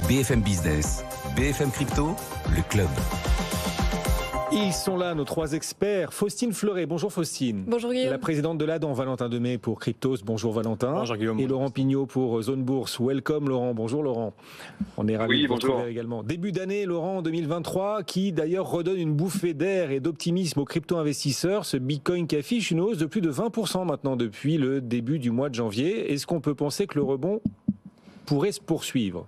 BFM Business, BFM Crypto, le club. Ils sont là, nos trois experts. Faustine Fleuret, bonjour Faustine. Bonjour Guillaume. La présidente de l'ADAN, Valentin Demey pour Cryptos, bonjour Valentin. Bonjour Guillaume. Et Laurent Pignot pour Zone Bourse. Welcome Laurent, bonjour Laurent. On est ravis de vous retrouver également. Début d'année Laurent 2023 qui d'ailleurs redonne une bouffée d'air et d'optimisme aux crypto-investisseurs. Ce Bitcoin qui affiche une hausse de plus de 20% maintenant depuis le début du mois de janvier. Est-ce qu'on peut penser que le rebond pourrait se poursuivre ?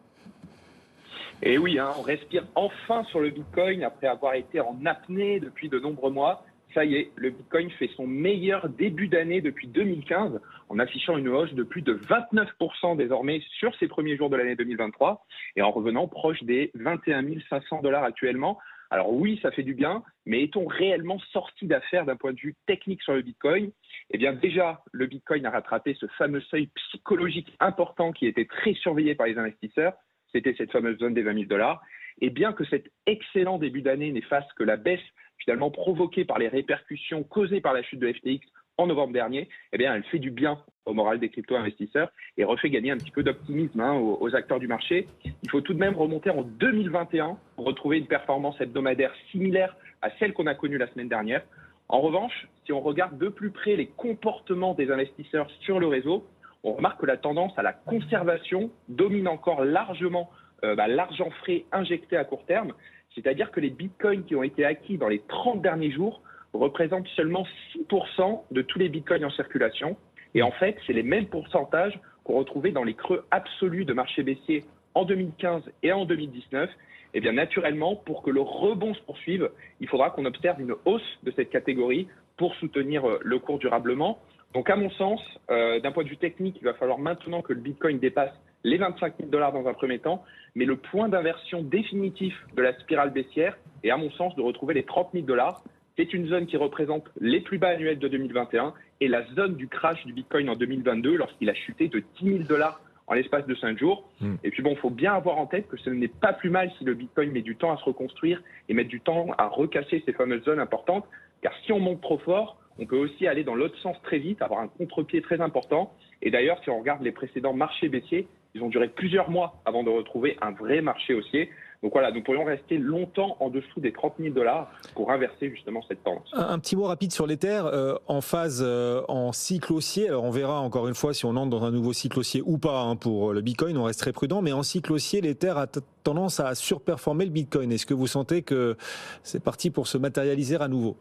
Et oui, on respire enfin sur le Bitcoin après avoir été en apnée depuis de nombreux mois. Ça y est, le Bitcoin fait son meilleur début d'année depuis 2015 en affichant une hausse de plus de 29% désormais sur ces premiers jours de l'année 2023 et en revenant proche des 21 500 $ actuellement. Alors oui, ça fait du bien, mais est-on réellement sorti d'affaire d'un point de vue technique sur le Bitcoin ? Eh bien déjà, le Bitcoin a rattrapé ce fameux seuil psychologique important qui était très surveillé par les investisseurs. C'était cette fameuse zone des 20 000 $. Et bien que cet excellent début d'année n'est face que la baisse finalement provoquée par les répercussions causées par la chute de FTX en novembre dernier, eh bien elle fait du bien au moral des crypto-investisseurs et refait gagner un petit peu d'optimisme aux acteurs du marché. Il faut tout de même remonter en 2021 pour retrouver une performance hebdomadaire similaire à celle qu'on a connue la semaine dernière. En revanche, si on regarde de plus près les comportements des investisseurs sur le réseau, on remarque que la tendance à la conservation domine encore largement l'argent frais injecté à court terme, c'est-à-dire que les bitcoins qui ont été acquis dans les 30 derniers jours représentent seulement 6% de tous les bitcoins en circulation. Et en fait, c'est les mêmes pourcentages qu'on retrouvait dans les creux absolus de marché baissier en 2015 et en 2019. Et bien naturellement, pour que le rebond se poursuive, il faudra qu'on observe une hausse de cette catégorie pour soutenir le cours durablement. Donc à mon sens, d'un point de vue technique, il va falloir maintenant que le Bitcoin dépasse les 25 000 $ dans un premier temps, mais le point d'inversion définitif de la spirale baissière est à mon sens de retrouver les 30 000 $. C'est une zone qui représente les plus bas annuels de 2021 et la zone du crash du Bitcoin en 2022 lorsqu'il a chuté de 10 000 $ en l'espace de 5 jours. Et puis bon, il faut bien avoir en tête que ce n'est pas plus mal si le Bitcoin met du temps à se reconstruire et met du temps à recasser ces fameuses zones importantes, car si on monte trop fort, on peut aussi aller dans l'autre sens très vite, avoir un contre-pied très important. Et d'ailleurs, si on regarde les précédents marchés baissiers, ils ont duré plusieurs mois avant de retrouver un vrai marché haussier. Donc voilà, nous pourrions rester longtemps en dessous des 30 000 $ pour inverser justement cette tendance. Un petit mot rapide sur l'Ether, en phase en cycle haussier. Alors on verra encore une fois si on entre dans un nouveau cycle haussier ou pas pour le Bitcoin, on reste très prudent. Mais en cycle haussier, l'Ether a tendance à surperformer le Bitcoin. Est-ce que vous sentez que c'est parti pour se matérialiser à nouveau ?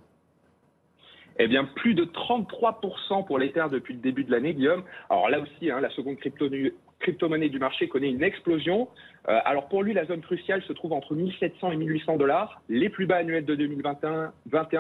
Eh bien, plus de 33% pour l'Ether depuis le début de l'année, Guillaume. Alors là aussi, la seconde crypto-monnaie du marché connaît une explosion. Alors pour lui, la zone cruciale se trouve entre 1 700 et 1 800 $. Les plus bas annuels de 2021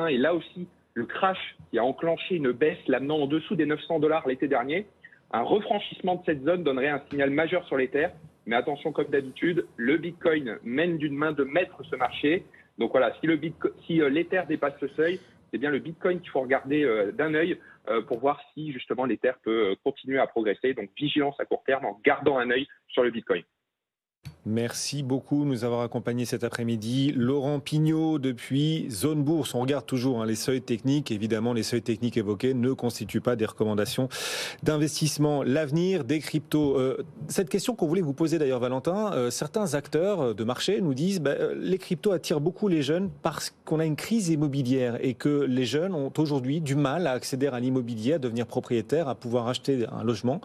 et là aussi, le crash qui a enclenché une baisse l'amenant en dessous des 900 $ l'été dernier. Un refranchissement de cette zone donnerait un signal majeur sur l'Ether. Mais attention, comme d'habitude, le Bitcoin mène d'une main de maître ce marché. Donc voilà, si l'Ether dépasse ce seuil, c'est bien le Bitcoin qu'il faut regarder d'un œil pour voir si justement l'Ether peut continuer à progresser. Donc vigilance à court terme en gardant un œil sur le Bitcoin. Merci beaucoup de nous avoir accompagnés cet après-midi. Laurent Pignot depuis Zone Bourse. On regarde toujours les seuils techniques. Évidemment, les seuils techniques évoqués ne constituent pas des recommandations d'investissement. L'avenir des cryptos. Cette question qu'on voulait vous poser d'ailleurs, Valentin, certains acteurs de marché nous disent les cryptos attirent beaucoup les jeunes parce qu'on a une crise immobilière et que les jeunes ont aujourd'hui du mal à accéder à l'immobilier, à devenir propriétaires, à pouvoir acheter un logement.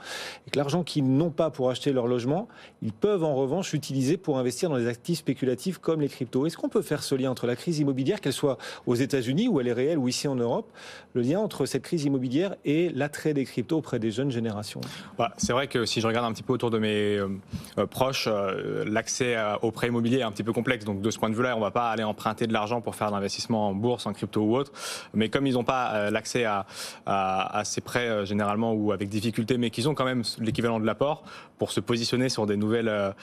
Et que l'argent qu'ils n'ont pas pour acheter leur logement, ils peuvent en revanche utiliser pour investir dans des actifs spéculatifs comme les cryptos. Est-ce qu'on peut faire ce lien entre la crise immobilière, qu'elle soit aux États-Unis où elle est réelle ou ici en Europe, le lien entre cette crise immobilière et l'attrait des cryptos auprès des jeunes générations ? C'est vrai que si je regarde un petit peu autour de mes proches, l'accès au prêt immobilier est un petit peu complexe. Donc de ce point de vue-là, on ne va pas aller emprunter de l'argent pour faire de l'investissement en bourse, en crypto ou autre. Mais comme ils n'ont pas l'accès à ces prêts généralement ou avec difficulté, mais qu'ils ont quand même l'équivalent de l'apport pour se positionner sur des nouvelles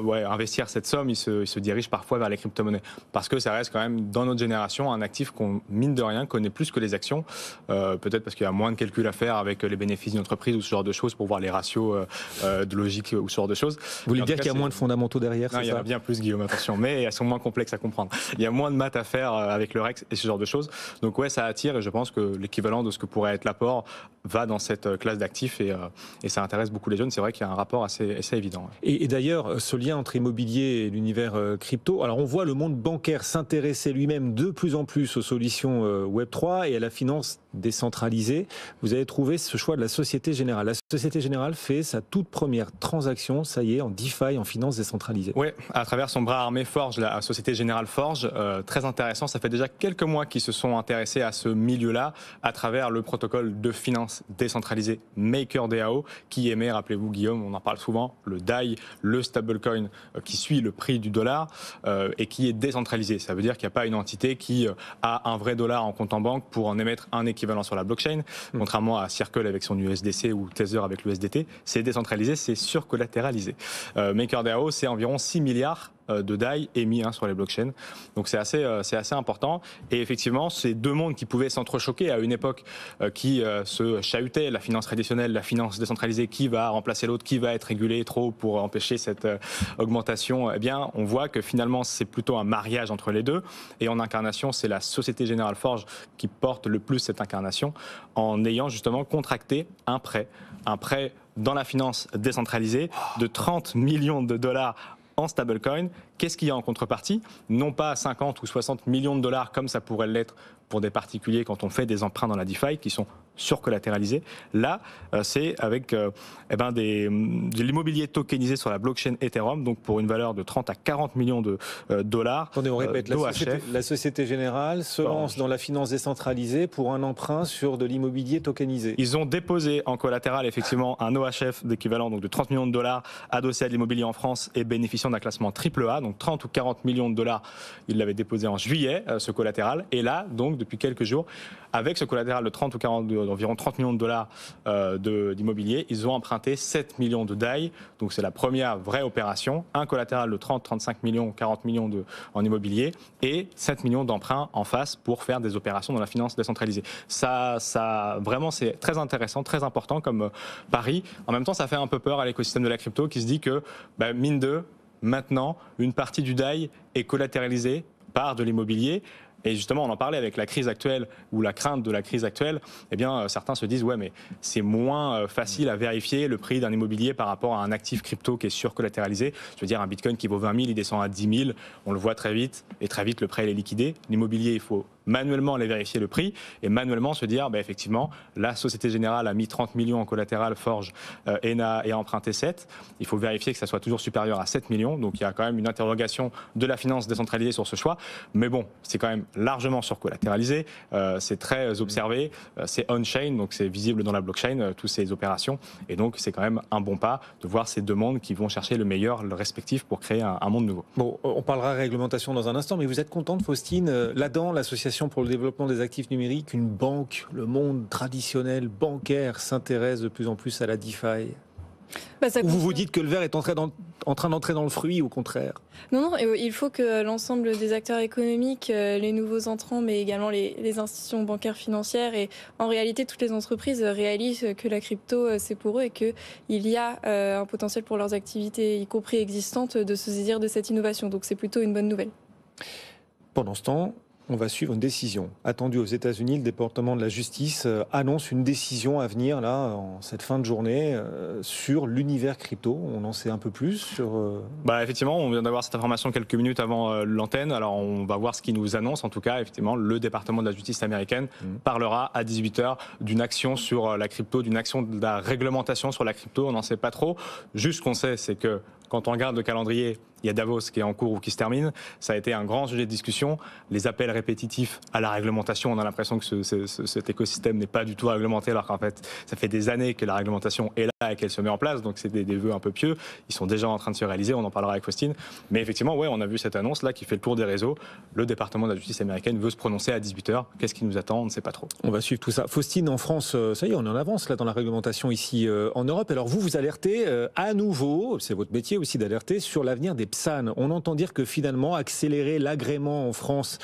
investir cette somme, ils se dirigent parfois vers les crypto-monnaies. Parce que ça reste quand même, dans notre génération, un actif qu'on, mine de rien, connaît plus que les actions. Peut-être parce qu'il y a moins de calculs à faire avec les bénéfices d'une entreprise ou ce genre de choses pour voir les ratios de logique ou ce genre de choses. Vous voulez dire qu'il y a moins de fondamentaux derrière, non, c'est il y en a bien plus, Guillaume, attention. Mais elles sont moins complexes à comprendre. Il y a moins de maths à faire avec le REX et ce genre de choses. Donc ouais, ça attire et je pense que l'équivalent de ce que pourrait être l'apport va dans cette classe d'actifs et ça intéresse beaucoup les jeunes. C'est vrai qu'il y a un rapport assez évident. Et d'ailleurs, ce lien lien entre immobilier et l'univers crypto. Alors on voit le monde bancaire s'intéresser lui-même de plus en plus aux solutions Web3 et à la finance décentralisée. Vous avez trouvé ce choix de la Société Générale. La Société Générale fait sa toute première transaction, ça y est, en DeFi, en finance décentralisée. Oui, à travers son bras armé Forge, la Société Générale Forge, très intéressant. Ça fait déjà quelques mois qu'ils se sont intéressés à ce milieu-là à travers le protocole de finance décentralisée MakerDAO qui émet, rappelez-vous Guillaume, on en parle souvent, le DAI, le stablecoin qui suit le prix du dollar et qui est décentralisé. Ça veut dire qu'il n'y a pas une entité qui a un vrai dollar en compte en banque pour en émettre un équivalent sur la blockchain, contrairement à Circle avec son USDC ou Tether avec l'USDT. C'est décentralisé, c'est surcollatéralisé. MakerDAO, c'est environ 6 milliards de DAI émis sur les blockchains. Donc c'est assez important. Et effectivement, c'est deux mondes qui pouvaient s'entrechoquer à une époque qui se chahutaient, la finance traditionnelle, la finance décentralisée, qui va remplacer l'autre, qui va être régulée trop pour empêcher cette augmentation. Eh bien, on voit que finalement, c'est plutôt un mariage entre les deux. Et en incarnation, c'est la Société Générale Forge qui porte le plus cette incarnation en ayant justement contracté un prêt dans la finance décentralisée de 30 millions de dollars en stablecoin. Qu'est-ce qu'il y a en contrepartie? Non pas 50 ou 60 millions de dollars comme ça pourrait l'être pour des particuliers quand on fait des emprunts dans la DeFi qui sont surcollatéralisés. Là, c'est avec de l'immobilier tokenisé sur la blockchain Ethereum, donc pour une valeur de 30 à 40 millions de dollars. Attendez, on répète, la Société Générale se lance dans la finance décentralisée pour un emprunt sur de l'immobilier tokenisé. Ils ont déposé en collatéral effectivement un OHF d'équivalent donc de 30 millions de dollars adossé à de l'immobilier en France et bénéficiant d'un classement AAA, donc 30 ou 40 millions de dollars. Ils l'avaient déposé en juillet, ce collatéral. Et là, donc, depuis quelques jours, avec ce collatéral de 30 ou 40, d'environ 30 millions de dollars d'immobilier, ils ont emprunté 7 millions de DAI. Donc c'est la première vraie opération. Un collatéral de 30, 35 millions, 40 millions en immobilier et 7 millions d'emprunts en face pour faire des opérations dans la finance décentralisée. Ça vraiment, c'est très intéressant, très important comme pari. En même temps, ça fait un peu peur à l'écosystème de la crypto qui se dit que, mine de, maintenant, une partie du DAI est collatéralisée par de l'immobilier. Et justement, on en parlait avec la crise actuelle ou la crainte de la crise actuelle. Eh bien, certains se disent ouais, mais c'est moins facile à vérifier le prix d'un immobilier par rapport à un actif crypto qui est surcollatéralisé. Je veux dire, un Bitcoin qui vaut 20 000, il descend à 10 000. On le voit très vite et très vite le prêt il est liquidé. L'immobilier, il faut manuellement aller vérifier le prix et manuellement se dire effectivement, la Société Générale a mis 30 millions en collatéral Forge et a emprunté 7. Il faut vérifier que ça soit toujours supérieur à 7 millions. Donc il y a quand même une interrogation de la finance décentralisée sur ce choix. Mais bon, c'est quand même largement surcollatéralisé. C'est très observé. C'est on-chain, donc c'est visible dans la blockchain, toutes ces opérations. Et donc c'est quand même un bon pas de voir ces deux mondes qui vont chercher le meilleur, le respectif pour créer un monde nouveau. Bon, on parlera réglementation dans un instant, mais vous êtes contente, Faustine, là-dedans, l'association pour le développement des actifs numériques, une banque, le monde traditionnel bancaire s'intéresse de plus en plus à la DeFi. Ou vous vous dites que le verre est en train d'entrer dans le fruit, au contraire? Non, il faut que l'ensemble des acteurs économiques, les nouveaux entrants, mais également les institutions bancaires financières et en réalité toutes les entreprises réalisent que la crypto, c'est pour eux et qu'il y a un potentiel pour leurs activités, y compris existantes, de se saisir de cette innovation. Donc c'est plutôt une bonne nouvelle. Pendant ce temps, on va suivre une décision attendue aux États-Unis. Le département de la justice annonce une décision à venir là en cette fin de journée sur l'univers crypto. On en sait un peu plus sur. Effectivement, on vient d'avoir cette information quelques minutes avant l'antenne. Alors on va voir ce qu'ils nous annoncent. En tout cas, effectivement, le département de la justice américaine parlera à 18h d'une action sur la crypto, d'une action de la réglementation sur la crypto. On n'en sait pas trop. Juste ce qu'on sait, c'est que quand on regarde le calendrier, il y a Davos qui est en cours ou qui se termine. Ça a été un grand sujet de discussion. Les appels répétitifs à la réglementation, on a l'impression que cet écosystème n'est pas du tout réglementé, alors qu'en fait, ça fait des années que la réglementation est là et qu'elle se met en place. Donc, c'est des vœux un peu pieux. Ils sont déjà en train de se réaliser. On en parlera avec Faustine. Mais effectivement, on a vu cette annonce-là qui fait le tour des réseaux. Le département de la justice américaine veut se prononcer à 18h. Qu'est-ce qui nous attend? On ne sait pas trop. On va suivre tout ça. Faustine, en France, ça y est, on est en avance là dans la réglementation ici en Europe. Alors, vous alertez à nouveau, c'est votre métier aussi d'alerter sur l'avenir des PSAN. On entend dire que finalement, accélérer l'agrément en France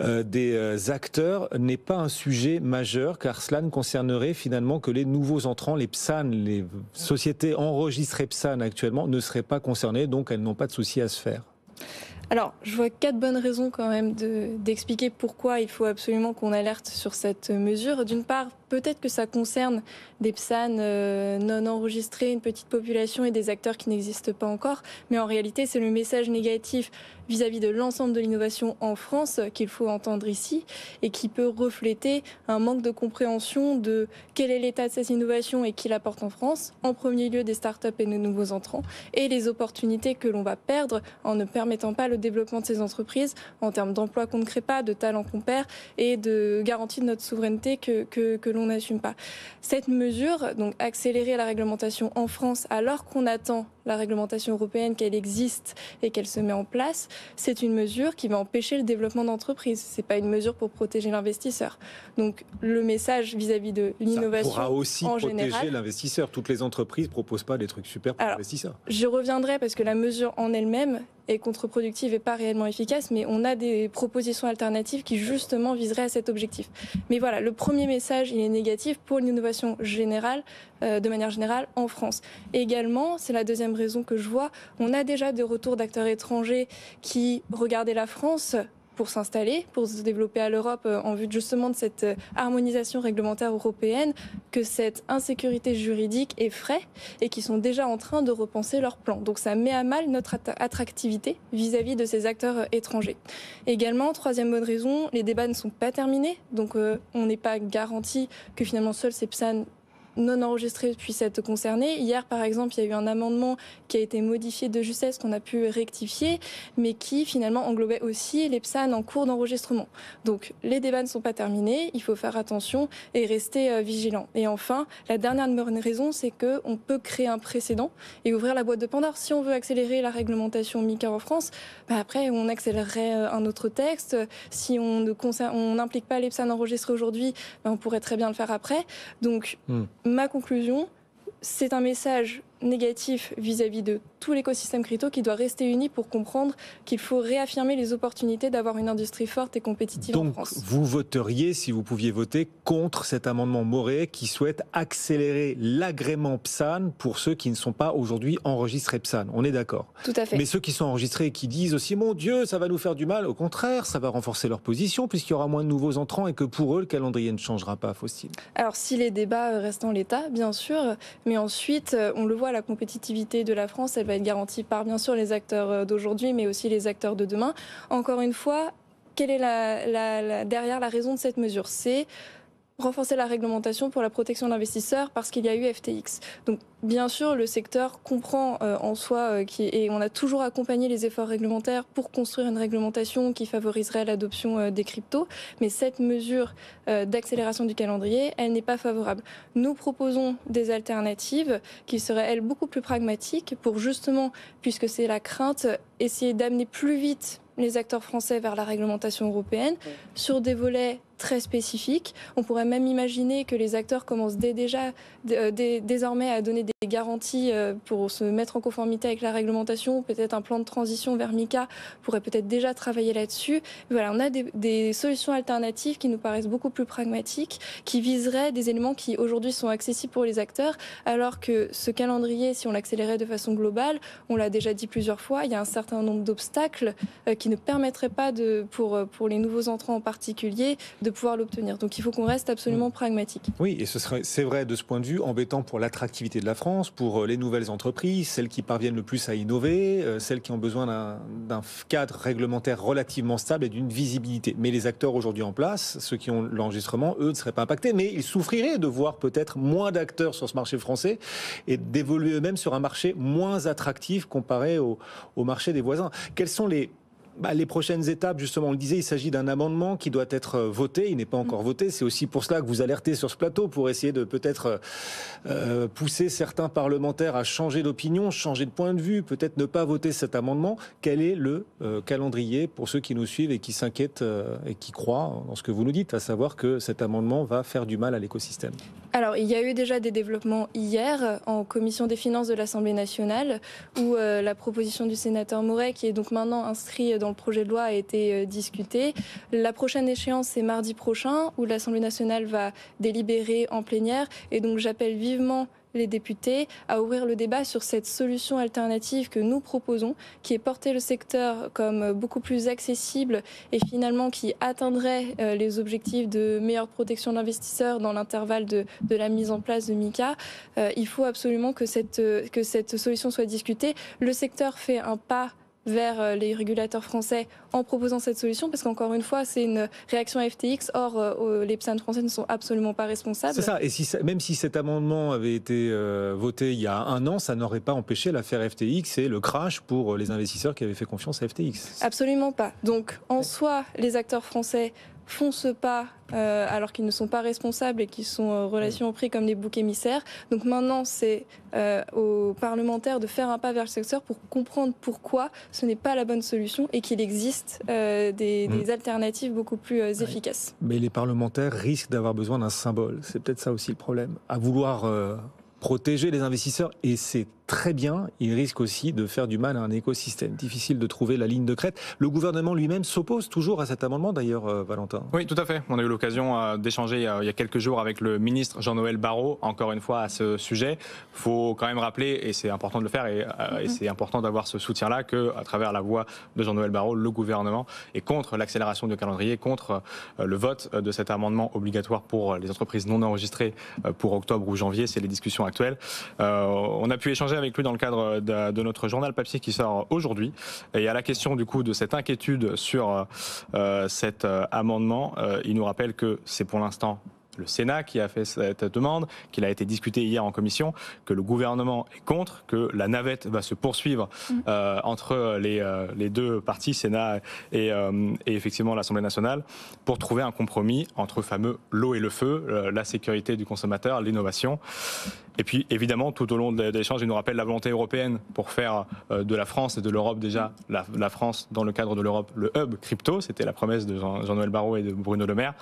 des acteurs n'est pas un sujet majeur, car cela ne concernerait finalement que les nouveaux entrants, les PSAN, les sociétés enregistrées PSAN actuellement ne seraient pas concernées, donc elles n'ont pas de souci à se faire. Alors, je vois 4 bonnes raisons quand même d'expliquer pourquoi il faut absolument qu'on alerte sur cette mesure. D'une part, peut-être que ça concerne des PSAN non enregistrés, une petite population et des acteurs qui n'existent pas encore. Mais en réalité, c'est le message négatif vis-à-vis de l'ensemble de l'innovation en France qu'il faut entendre ici et qui peut refléter un manque de compréhension de quel est l'état de ces innovations et qui l'apporte en France. En premier lieu, des startups et de nouveaux entrants et les opportunités que l'on va perdre en ne permettant pas le développement de ces entreprises en termes d'emplois qu'on ne crée pas, de talents qu'on perd et de garantie de notre souveraineté que l'on n'assume pas. Cette mesure, donc accélérer la réglementation en France alors qu'on attend la réglementation européenne, qu'elle existe et qu'elle se met en place, c'est une mesure qui va empêcher le développement d'entreprises. C'est pas une mesure pour protéger l'investisseur. Donc le message vis-à-vis de l'innovation pourra aussi en protéger général, l'investisseur. Toutes les entreprises proposent pas des trucs super pour l'investisseur. Je reviendrai parce que la mesure en elle-même est contre-productive et pas réellement efficace, mais on a des propositions alternatives qui justement viseraient à cet objectif. Mais voilà, le premier message, il est négatif pour l'innovation générale, de manière générale, en France. Également, c'est la deuxième raison que je vois, on a déjà des retours d'acteurs étrangers qui regardaient la France pour s'installer, pour se développer à l'Europe en vue justement de cette harmonisation réglementaire européenne, que cette insécurité juridique effraie et qui sont déjà en train de repenser leurs plans. Donc ça met à mal notre attractivité vis-à-vis de ces acteurs étrangers. Également, troisième bonne raison, les débats ne sont pas terminés, donc on n'est pas garanti que finalement seuls ces PSAN non enregistrés puissent être concernés. Hier, par exemple, il y a eu un amendement qui a été modifié de justesse qu'on a pu rectifier, mais qui finalement englobait aussi les PSAN en cours d'enregistrement. Donc les débats ne sont pas terminés, il faut faire attention et rester vigilant. Et enfin, la dernière bonne raison, c'est qu'on peut créer un précédent et ouvrir la boîte de Pandore. Si on veut accélérer la réglementation MiCA en France, après on accélérerait un autre texte. Si on n'implique pas les PSAN enregistrés aujourd'hui, on pourrait très bien le faire après. Donc ma conclusion, c'est un message négatif vis-à-vis de tout l'écosystème crypto qui doit rester uni pour comprendre qu'il faut réaffirmer les opportunités d'avoir une industrie forte et compétitive en France. Donc vous voteriez, si vous pouviez voter, contre cet amendement Moret qui souhaite accélérer l'agrément PSAN pour ceux qui ne sont pas aujourd'hui enregistrés PSAN. On est d'accord. Tout à fait. Mais ceux qui sont enregistrés et qui disent aussi, mon Dieu, ça va nous faire du mal, au contraire, ça va renforcer leur position puisqu'il y aura moins de nouveaux entrants et que pour eux, le calendrier ne changera pas, Faustine. Alors si les débats restent en l'état, bien sûr, mais ensuite, on le voit, la compétitivité de la France, elle va être garantie par bien sûr les acteurs d'aujourd'hui, mais aussi les acteurs de demain. Encore une fois, quelle est derrière la raison de cette mesure ? C'est renforcer la réglementation pour la protection de l'investisseur parce qu'il y a eu FTX. Donc bien sûr, le secteur comprend en soi et on a toujours accompagné les efforts réglementaires pour construire une réglementation qui favoriserait l'adoption des cryptos, mais cette mesure d'accélération du calendrier, elle n'est pas favorable. Nous proposons des alternatives qui seraient, elles, beaucoup plus pragmatiques pour justement, puisque c'est la crainte, essayer d'amener plus vite les acteurs français vers la réglementation européenne sur des volets très spécifiques. On pourrait même imaginer que les acteurs commencent désormais à donner des garanties pour se mettre en conformité avec la réglementation. Peut-être un plan de transition vers MiCA pourrait peut-être déjà travailler là-dessus. Voilà, on a des solutions alternatives qui nous paraissent beaucoup plus pragmatiques, qui viseraient des éléments qui aujourd'hui sont accessibles pour les acteurs, alors que ce calendrier, si on l'accélérait de façon globale, on l'a déjà dit plusieurs fois, il y a un certain nombre d'obstacles qui ne permettraient pas pour les nouveaux entrants en particulier de pouvoir l'obtenir. Donc il faut qu'on reste absolument pragmatique. Oui, et c'est vrai de ce point de vue embêtant pour l'attractivité de la France, pour les nouvelles entreprises, celles qui parviennent le plus à innover, celles qui ont besoin d'un cadre réglementaire relativement stable et d'une visibilité. Mais les acteurs aujourd'hui en place, ceux qui ont l'enregistrement, eux ne seraient pas impactés, mais ils souffriraient de voir peut-être moins d'acteurs sur ce marché français et d'évoluer eux-mêmes sur un marché moins attractif comparé au marché des voisins. Quels sont les prochaines étapes, justement, on le disait, il s'agit d'un amendement qui doit être voté, il n'est pas encore voté, c'est aussi pour cela que vous alertez sur ce plateau, pour essayer de peut-être pousser certains parlementaires à changer d'opinion, changer de point de vue, peut-être ne pas voter cet amendement. Quel est le calendrier pour ceux qui nous suivent et qui s'inquiètent et qui croient dans ce que vous nous dites, à savoir que cet amendement va faire du mal à l'écosystème ? Alors, il y a eu déjà des développements hier en commission des finances de l'Assemblée nationale où la proposition du sénateur Moret, qui est donc maintenant inscrit dans le projet de loi, a été discutée. La prochaine échéance, c'est mardi prochain où l'Assemblée nationale va délibérer en plénière. Et donc, j'appelle vivement les députés à ouvrir le débat sur cette solution alternative que nous proposons, qui est porter le secteur comme beaucoup plus accessible et finalement qui atteindrait les objectifs de meilleure protection de l'investisseur dans l'intervalle de la mise en place de MiCA. Il faut absolument que cette solution soit discutée. Le secteur fait un pas vers les régulateurs français en proposant cette solution, parce qu'encore une fois, c'est une réaction à FTX. Or, les PSAN français ne sont absolument pas responsables. C'est ça. Et même si cet amendement avait été voté il y a 1 an, ça n'aurait pas empêché l'affaire FTX et le crash pour les investisseurs qui avaient fait confiance à FTX. Absolument pas. Donc, en soi, les acteurs français font ce pas alors qu'ils ne sont pas responsables et qu'ils sont relativement pris comme des boucs émissaires. Donc maintenant, c'est aux parlementaires de faire un pas vers le secteur pour comprendre pourquoi ce n'est pas la bonne solution et qu'il existe des alternatives beaucoup plus efficaces. Mais les parlementaires risquent d'avoir besoin d'un symbole. C'est peut-être ça aussi le problème. À vouloir protéger les investisseurs, et c'est très bien, il risque aussi de faire du mal à un écosystème. Difficile de trouver la ligne de crête. Le gouvernement lui-même s'oppose toujours à cet amendement d'ailleurs, Valentin. Oui, tout à fait. On a eu l'occasion d'échanger il y a quelques jours avec le ministre Jean-Noël Barrot, encore une fois à ce sujet. Il faut quand même rappeler, et c'est important de le faire, et c'est important d'avoir ce soutien-là, qu'à travers la voix de Jean-Noël Barrot, le gouvernement est contre l'accélération du calendrier, contre le vote de cet amendement obligatoire pour les entreprises non enregistrées pour octobre ou janvier. C'est les discussions actuelles. On a pu échanger avec lui dans le cadre de notre journal papier qui sort aujourd'hui. Et à la question du coup de cette inquiétude sur cet amendement, il nous rappelle que c'est pour l'instant le Sénat qui a fait cette demande, qu'il a été discuté hier en commission, que le gouvernement est contre, que la navette va se poursuivre entre les deux parties, Sénat et effectivement l'Assemblée nationale, pour trouver un compromis entre fameux l'eau et le feu, la sécurité du consommateur, l'innovation. Et puis, évidemment, tout au long de l'échange, il nous rappelle la volonté européenne pour faire de la France et de l'Europe déjà, la France, dans le cadre de l'Europe, le hub crypto. C'était la promesse de Jean-Noël Barrot et de Bruno Le Maire.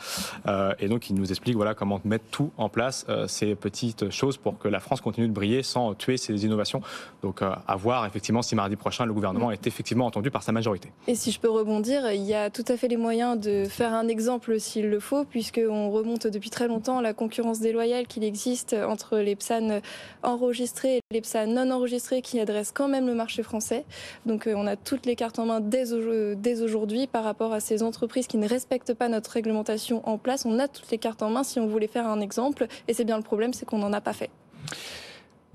Et donc, il nous explique comment mettre tout en place, ces petites choses pour que la France continue de briller sans tuer ses innovations. Donc, à voir, effectivement, si mardi prochain, le gouvernement est effectivement entendu par sa majorité. Et si je peux rebondir, il y a tout à fait les moyens de faire un exemple s'il le faut, puisqu'on remonte depuis très longtemps la concurrence déloyale qu'il existe entre les PSAN enregistrés et les PSAN non enregistrés qui adressent quand même le marché français. Donc on a toutes les cartes en main dès aujourd'hui par rapport à ces entreprises qui ne respectent pas notre réglementation en place. On a toutes les cartes en main si on voulait faire un exemple. Et c'est bien le problème, c'est qu'on n'en a pas fait.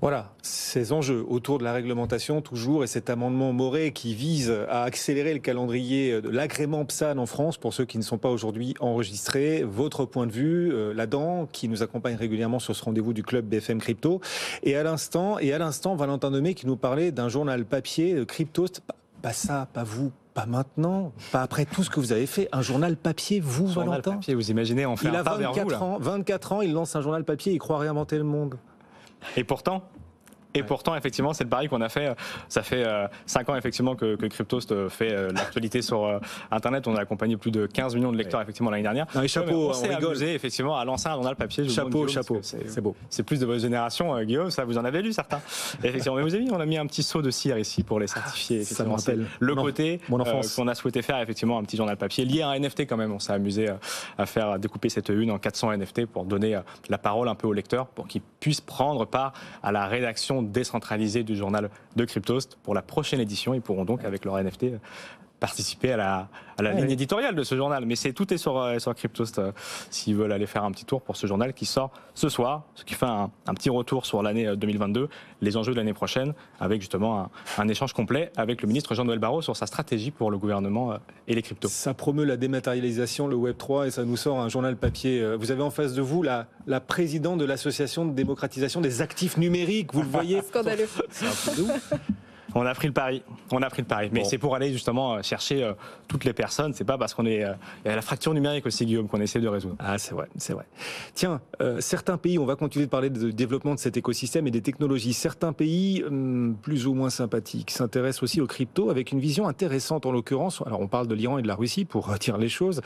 Voilà, ces enjeux autour de la réglementation toujours, et cet amendement Moret qui vise à accélérer le calendrier de l'agrément PSAN en France pour ceux qui ne sont pas aujourd'hui enregistrés. Votre point de vue là-dedans, qui nous accompagne régulièrement sur ce rendez-vous du club BFM Crypto. Et à l'instant, Valentin Demey qui nous parlait d'un journal papier Cryptost. Pas ça, pas vous. Pas maintenant, pas après tout ce que vous avez fait. Un journal papier, vous, Valentin papier, vous imaginez, on fait un pas vers vous, là. 24 ans, il lance un journal papier, il croit réinventer le monde. Et pourtant, effectivement, c'est le pari qu'on a fait. Ça fait 5 ans, effectivement, que Cryptost fait l'actualité sur Internet. On a accompagné plus de 15 millions de lecteurs, effectivement, l'année dernière. Non, chapeau, on s'est amusé, effectivement, à lancer un journal papier. Chapeau, c'est beau. C'est plus de votre génération, Guillaume, ça vous en avez lu certains. Effectivement, mais vous avez vu, on a mis un petit seau de cire ici pour les certifier. Ça me rappelle le côté mon enfance. Qu'on a souhaité faire, effectivement, un petit journal papier lié à un NFT quand même. On s'est amusé à faire découper cette une en 400 NFT pour donner la parole un peu aux lecteurs, pour qu'ils puissent prendre part à la rédaction décentralisée du journal de Cryptost. Pour la prochaine édition, ils pourront donc, avec leur NFT, participer à la ligne éditoriale de ce journal. Mais tout est sur Cryptost, s'ils veulent aller faire un petit tour pour ce journal qui sort ce soir, ce qui fait un petit retour sur l'année 2022, les enjeux de l'année prochaine, avec justement un échange complet avec le ministre Jean-Noël Barrot sur sa stratégie pour le gouvernement et les cryptos. Ça promeut la dématérialisation, le Web3, et ça nous sort un journal papier. Vous avez en face de vous la présidente de l'association de démocratisation des actifs numériques, vous le voyez. Scandaleux. C'est un peu doux. On a pris le pari. Mais c'est pour aller justement chercher toutes les personnes. C'est pas parce qu'on est. Il y a la fracture numérique aussi, Guillaume, qu'on essaie de résoudre. Ah, c'est vrai. Tiens, certains pays, on va continuer de parler de développement de cet écosystème et des technologies. Certains pays, plus ou moins sympathiques, s'intéressent aussi aux cryptos avec une vision intéressante en l'occurrence. Alors, on parle de l'Iran et de la Russie pour dire les choses.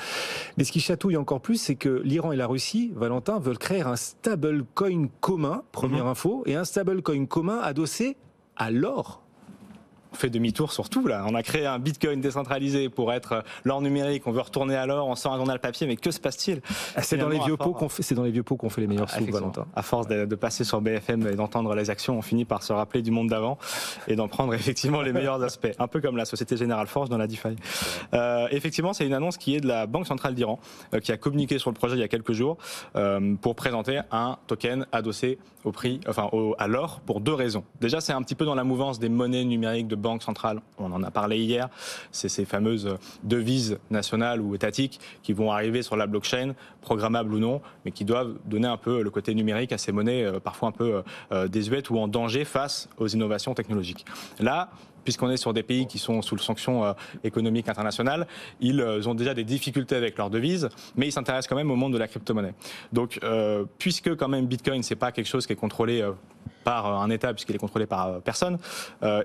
Mais ce qui chatouille encore plus, c'est que l'Iran et la Russie, Valentin, veulent créer un stablecoin commun, première info, et un stablecoin commun adossé à l'or. fait demi-tour sur tout là. On a créé un Bitcoin décentralisé pour être l'or numérique. On veut retourner à l'or. On sort un journal papier. Mais que se passe-t-il? C'est dans les vieux pots qu'on fait les meilleurs sous, Valentin. À force de passer sur BFM et d'entendre les actions, on finit par se rappeler du monde d'avant et d'en prendre effectivement les meilleurs aspects. Un peu comme la Société Générale Forge dans la DeFi. Effectivement, c'est une annonce qui est de la Banque centrale d'Iran qui a communiqué sur le projet il y a quelques jours pour présenter un token adossé au prix, à l'or pour 2 raisons. Déjà, c'est un petit peu dans la mouvance des monnaies numériques de banque centrale. On en a parlé hier. C'est ces fameuses devises nationales ou étatiques qui vont arriver sur la blockchain, programmables ou non, mais qui doivent donner un peu le côté numérique à ces monnaies parfois un peu désuètes ou en danger face aux innovations technologiques. Là, puisqu'on est sur des pays qui sont sous sanctions économiques internationales, ils ont déjà des difficultés avec leurs devises, mais ils s'intéressent quand même au monde de la crypto-monnaie. Donc, puisque quand même Bitcoin, c'est pas quelque chose qui est contrôlé par un État, puisqu'il est contrôlé par personne,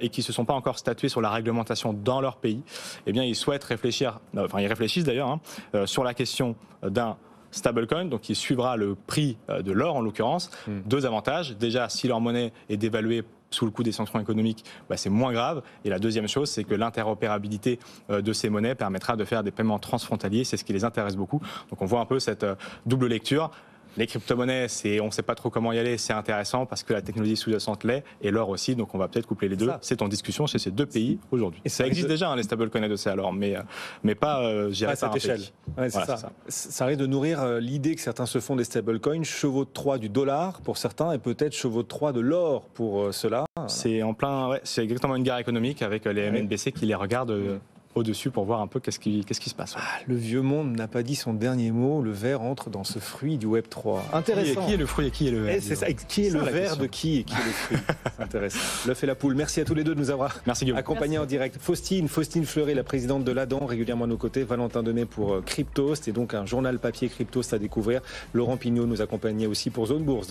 et qui ne se sont pas encore statués sur la réglementation dans leur pays, eh bien, ils souhaitent réfléchir, ils réfléchissent d'ailleurs, sur la question d'un stablecoin, donc qui suivra le prix de l'or en l'occurrence. 2 avantages. Déjà, si leur monnaie est dévaluée sous le coup des sanctions économiques, c'est moins grave. Et la deuxième chose, c'est que l'interopérabilité de ces monnaies permettra de faire des paiements transfrontaliers. C'est ce qui les intéresse beaucoup. Donc on voit un peu cette double lecture. Les crypto-monnaies, on ne sait pas trop comment y aller, c'est intéressant parce que la technologie sous-jacente l'est, et l'or aussi, donc on va peut-être coupler les deux. C'est en discussion chez ces 2 pays aujourd'hui. Et ça existe déjà, les stablecoins adossés à l'or, mais pas gérés par un échelle. pays. Ça risque de nourrir l'idée que certains se font des stablecoins, chevaux de Troie du dollar pour certains, et peut-être chevaux de Troie de l'or pour ceux-là. C'est c'est exactement une guerre économique avec les MNBC qui les regardent au-dessus pour voir un peu qu'est-ce qui se passe. Le vieux monde n'a pas dit son dernier mot. Le verre entre dans ce fruit du Web 3. Intéressant. Qui est le fruit et qui est le verre? C'est ça. Qui est le verre de qui et qui est le fruit? C'est intéressant. L'œuf et la poule. Merci à tous les deux de nous avoir accompagnés en direct. Faustine Fleuret, la présidente de l'ADAN, régulièrement à nos côtés. Valentin Demey pour Cryptost et donc un journal papier Cryptost à découvrir. Laurent Pignot nous accompagnait aussi pour Zone Bourse.